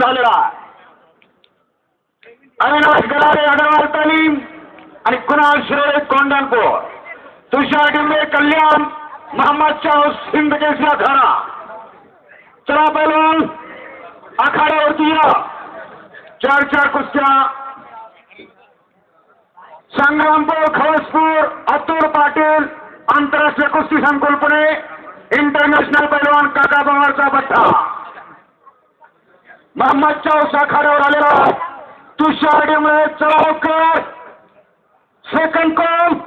झालेला अविनाश गलारे अग्रवाल तालीम आणि कुणाल शिरोळे कोंडाणपूर, तुषार डिंबे कल्याण, मोहम्मद चाऊस हिंद केसरी अखाडा. चला पैलवान आखाड्यावरती या. 4 कुस्त्या संग्रामपूर खवसपूर अतुल पाटील आंतरराष्ट्रीय कुस्ती संकुल पुणे इंटरनॅशनल पैलवान काका पवारचा पट्टा. मोहम्मद चाऊस आखाड्यावर आलेला तुषार डिंबे चौकर सेकंड कॉल.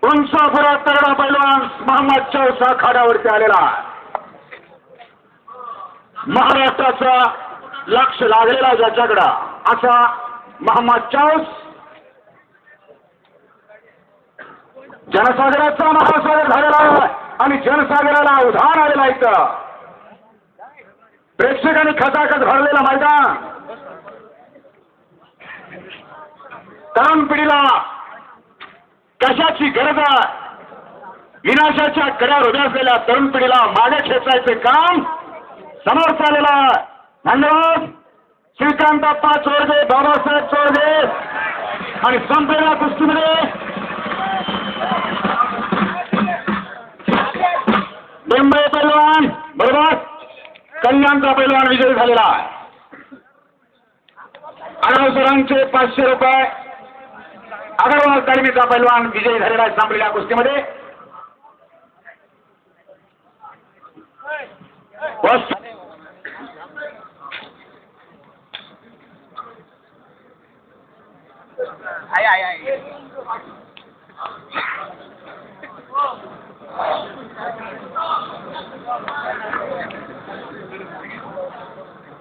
उंचापुरा तगडा पैलवान मोहम्मद चाऊस आखाड्यावरती आलेला. महाराष्ट्राचा लक्ष लागलेला ज्याच्याकडं असा मोहम्मद चाऊस. जनसागराचा महासागर झालेला आहे आणि जनसागराला उधाण आलेला इथं. प्रेक्षकांनी खचाखच भरलेला मैदान. तरुण पिढीला कशाची गरज आहे? विनाशाच्या कड्यावर उभ्या असलेल्या तरुण पिढीला मागे खेचायचे काम समोर चाललेला आहे. धन्यवाद. श्रीकांतप्पा चोरगे, बाबासाहेब चोरगे आणि संपलेल्या कुस्तीमध्ये डिंबे पैलवान बरोबर कल्याणचा पैलवान विजयी झालेला आहे. अडवसरांचे 500 रुपये. अग्रवाल तालमीचा पैलवान विजयी झालेला आहे संपलेल्या कुस्तीमध्ये.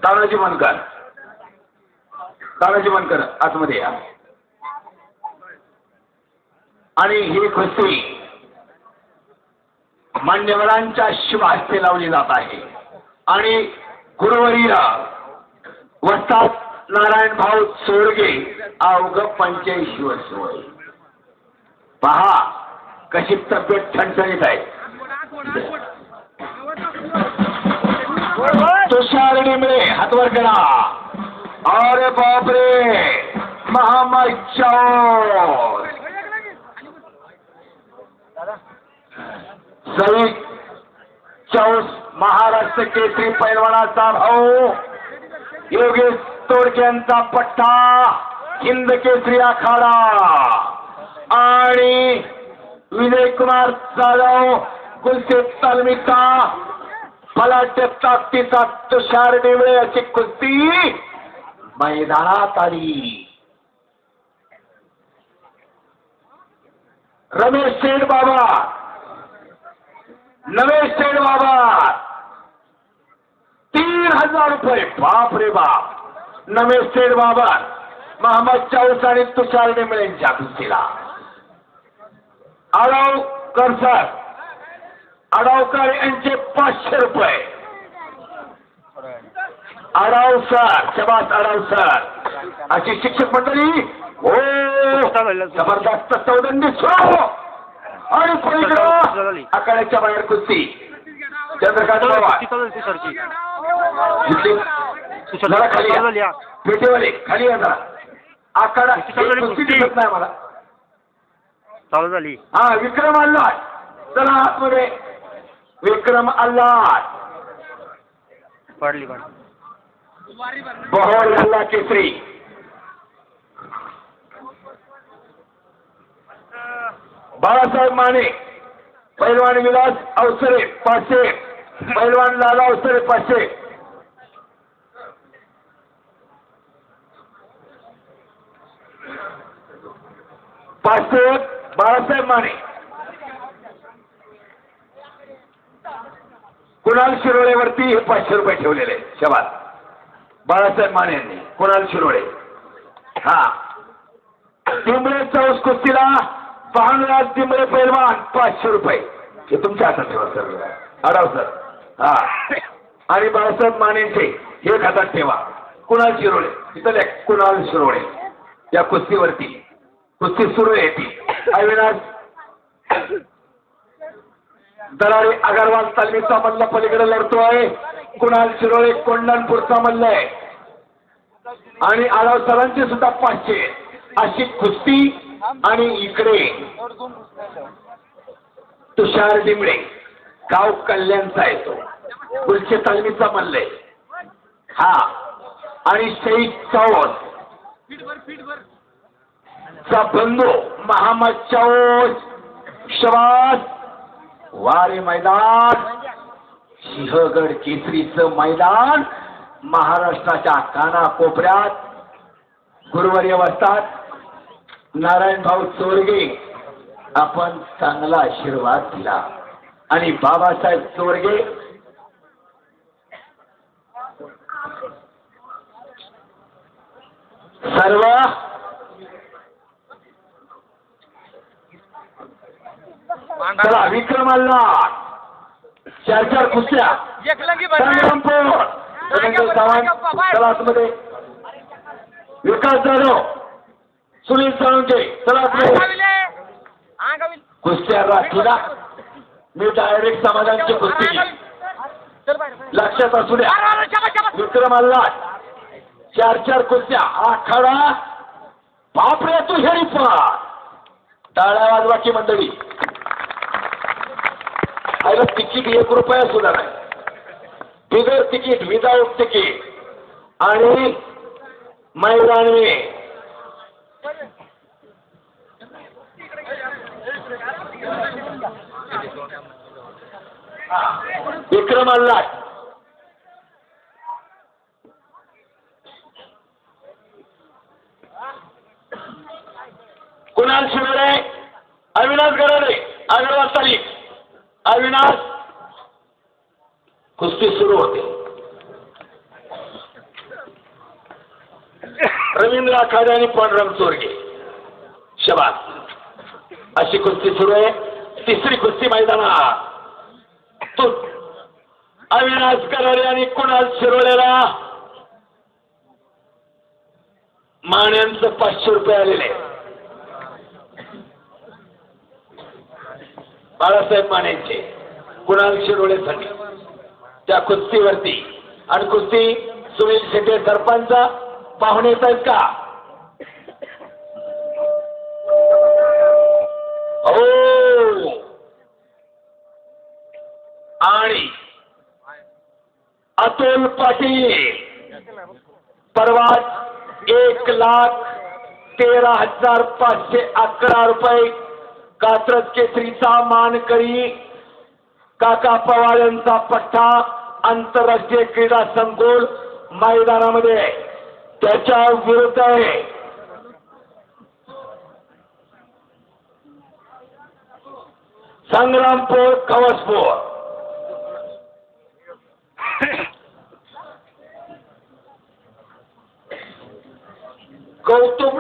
तानाजी मनकर, तानाजी मनकर आतमध्ये या. आणि ही कुस्ती मान्यवरांच्या शिवास्ते लावली जात आहे आणि गुरुवर्य वस्ताद नारायण भाऊ चोरगे अवघ 85 वर्ष वय. पहा कशी तब्येत ठणठणीत आहे. तुषार डिंबे हातवर करा. अरे बापरे मोहम्मद चाऊस सईद चाऊस महाराष्ट्र केसरी पैलवानाचा भाऊ योगेश तोडक्यांचा पट्टा हिंद केसरी आखाडा आणि विजय कुमार जाधव कुस्ती तालमीचा फलाट्य ताकदीचा तुषार डिंबे अशी कुस्ती मैदानात आली. रमेश शेठ बाबा, नवेश शेठ बाबा 3000 रुपये. बाप रे बाप. नवेश शेठ बाबा मोहम्मद चाऊस आणि तुषार डिंबे यांच्या कुस्तीला. आडावकर सर, आडावकर यांचे 500 रुपये. आडाव सर, शबास आडाव सर अशी शिक्षक मंडळी. हो जबरदस्त चौदंडी सुरू आणि पलीकडं आखाड्याच्या बाहेर कुस्ती. चंद्रकांत बाबा जरा खाली या. पेटीवाले खाली या जरा. आखाडा कुस्ती दिसत नाही मला. चालू झाली. हा विक्रम अल्लाह. चला आतमध्ये. विक्रम अल्लाह पडली बहोर अल्लाह केसरी. बाळासाहेब माने पैलवान विलास अवसरे 500. पैलवान लाला अवसरे 500. बाळासाहेब माने. कुणाल शिरोळेवरती हे 500 रुपये ठेवलेले. शबास बाळासाहेब माने यांनी. कुणाल शिरोळे. हा डिंबळे चाऊस कुस्तीला भानुराज डिंबळे पैलवान 500 रुपये. हे तुमच्या हातात ठेवा सर. आडाव सर. हा आणि बाळासाहेब मानेंचे हे हातात ठेवा. कुणाल शिरोळे इथले कुणाल शिरोळे या कुस्तीवरती कुस्ती सुरू आहे ती. अविनाश दराडे अग्रवाल तालमीचा मल्ल पलीकडे लढतोय. कुणाल शिरोळे कोंढणपूरचा मल्ल आहे आणि आढाव सरांचे सुद्धा 500 अशी कुस्ती. आणि इकडे तुषार डिमळे गाव कल्याणचा येतो गुलचे तालमीचा मल्ल आहे हा. आणि शहीद चौस चा बंधू महामद चौस शबास. वारे मैदान सिंहगड केसरीचं मैदान महाराष्ट्राच्या कानाकोपऱ्यात. गुरुवर्य वस्तात नारायण भाऊ चोरगे आपण चांगला आशीर्वाद दिला आणि बाबासाहेब चोरगे सर्व चला विक्रमाला 4 कुस्त्या संग्रामपूर तलासमध्ये विकास जाधव सुनील साळुंके तलासमध्ये कुस्त्या राखीला. मी डायरेक्ट समाजांची कुस्ती लक्षात असू द्या. विक्रमाला 4 कुस्त्या आखाडा. बापरे तू हेरी पण टाळ्या वाजवा की मंडळी. अरे तिकीट 1 रुपया सुद्धा नाही. बिगर तिकीट विदाउट तिकीट आणि मैदानी विक्रमाला कुणाल शिरोळे अविनाश गराडे अग्रवाल तालीम. अविनाश कुस्ती सुरू होते. रवींद्र आखाडे आणि पांडुरंग चोरगे शबास अशी कुस्ती सुरू आहे. 3री कुस्ती मैदानात तो अविनाश गराडे आणि कुणाल शिरोळेला माण्यांचं 500 रुपये आलेले. बाळासाहेब मानेंचे कुणाल शिरोळेसाठी त्या कुस्तीवरती. आणि कुस्ती सुनील शेट्टे सरपंच पाहुणे येत आहेत का? हो. आणि अतुल पाटील परवाच 1,13,511 रुपये कात्रज केसरीचा मानकरी काका पवार यांचा पट्टा आंतरराष्ट्रीय क्रीडा संकुल मैदानामध्ये त्याच्या विरुद्ध आहे. संग्रामपूर कवचपूर. कौस्तुभ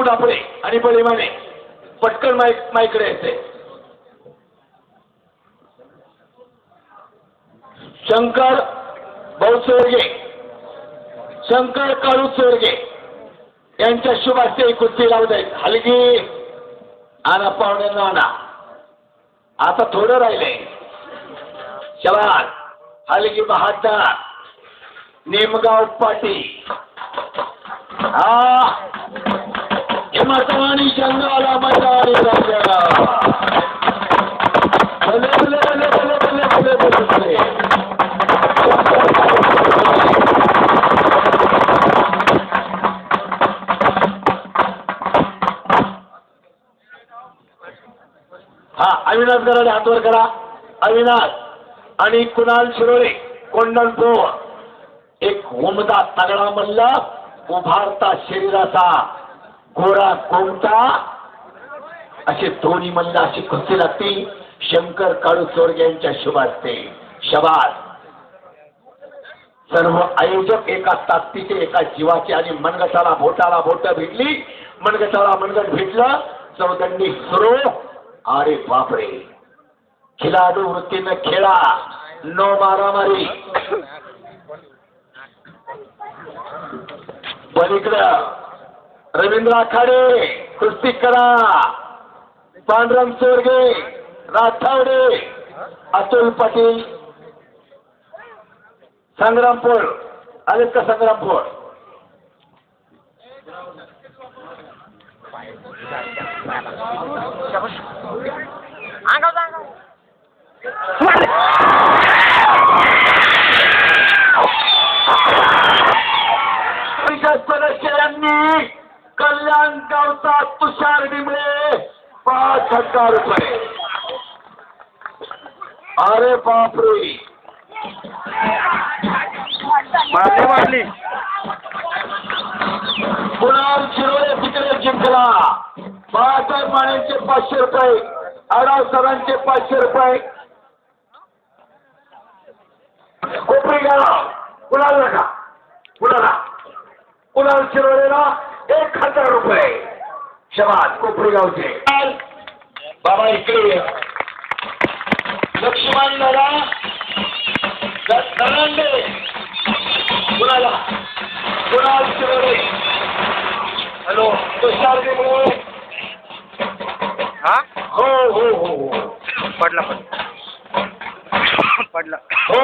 डापळे आणि बळीमाने पटकन माईकडे येते. शंकर भाऊ चोरगे शंकर काळू चोरगे यांच्या शुभ हस्ते कुस्ती लावत आहेत. हलगी आणा पाहुण्यांना आणा. आता थोडं राहिले. शबास हलगी बहादर नेमगाव पाटील. हा हिमतवाणी जंगाला मैदानी राजा. भले भले भले भले भले भले भले भले. हा अविनाश गराडे हातवर करा. अविनाश आणि कुणाल शिरोळे कोंढणपूर. एक उमदा तगडा मल्ल उभारता शरीराचा गोरा कोमटा असे दोन्ही मल्ल अशी कुस्ती लागती. शंकर काळू चोरगे यांच्या शुभ हस्ते. शबास. सर्व आयोजक एका ताकदीचे एका जीवाचे. आणि मनगटाला बोटाला बोट भेटली. मनगटाला मनगट भेटलं. चौदंडी सुरू. अरे बापरे. खिलाडू वृत्तीनं खेळा. नो मारामारी. पलीकडं रवींद्र आखाडे कुस्ती करा. पांडुरंग चोरगे राठावडे अतुल पाटील संग्रामपूर आलेत का संग्रामपूर? सदस्यांनी कल्याण गावचा तुषार डिंबळे 5,000 रुपये. अरे बापरे, मारली कुणाल शिरोळे तिकडे जिंकला. बाळासाहेब मानेंचे 500 रुपये, आढाव सरांचे 500 रुपये. कोपरी गाव कुणाला का कुणाल शिरोळेला 1,000 रुपये. शबाद कोपरी गावचे. बाबा इकडे लक्ष्मण दादा धनंदे कुणाल शिरोळे. हॅलो तुषार डिंबळे. हा हो हो हो पडला हो